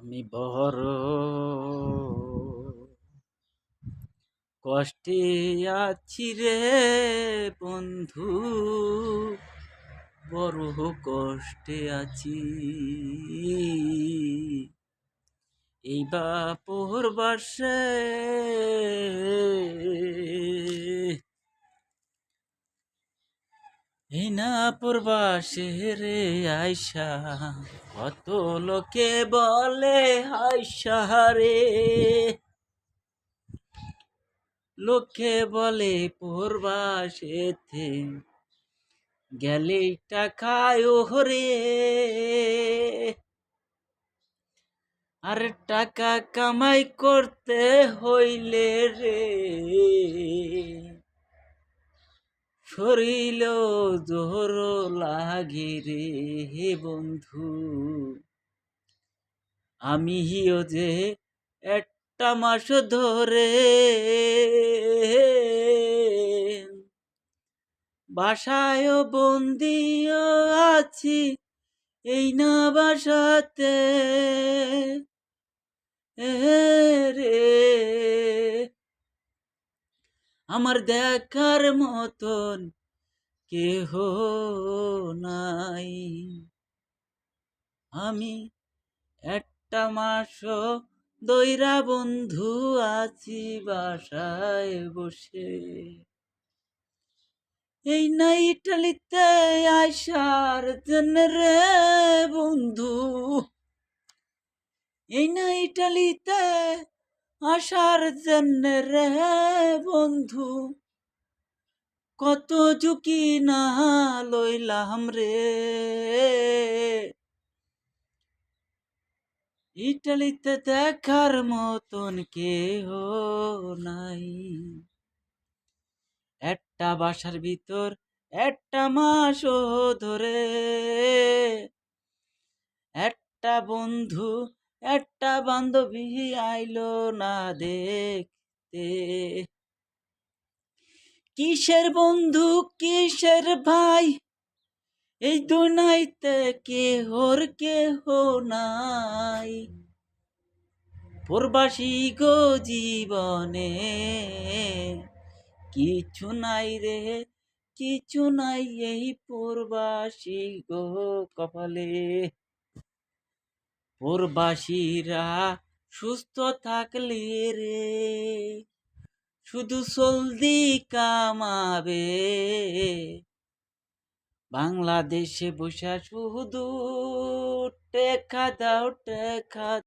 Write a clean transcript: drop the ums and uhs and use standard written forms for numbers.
আমি বড় কষ্টে আছি রে বন্ধু, বড় কষ্টে আছি। এই বাপর বাসে এই না পূর্বাসে রে আয়সা, কত লোকে বলে আয়সা রে, লোকে বলে পূর্বাসেতে গেলে টাকায় ওরে, আর টাকা কামাই করতে হইলে রে শরীর জোর লাগে রে হে বন্ধু। আমিও যে একটা মাস ধরে বাসায় বন্দিও আছি, এই না বাসাতে রে আমার দেখার মতন কেহ নাই। আমি একটা মাস দইরা বন্ধু আছি বাসায় বসে, এই না ইটালিতে আসার জন্য রে বন্ধু, এই না ইটালিতে আসার জন্য রে বন্ধু, কত ঝুঁকি না লইলাম রে। ইটালিতে দেখার মতন কেহ নাই, একটা বাসার ভিতর একটা মাস ধরে একটা বন্ধু একটা বান্ধবী আইলো না দেখতে। কিসের বন্ধু কিসের ভাই, এই দুনিয়াতে কেহর কেহ নাই। প্রবাসী গো জীবনে কিছু নাই রে, কিছু নাই এই প্রবাসী গো কপালে। প্রবাসীরা সুস্থ থাকলে রে শুধু সলদি কামাবে, বাংলাদেশে বসে শুধু টেকা দাও টেকা।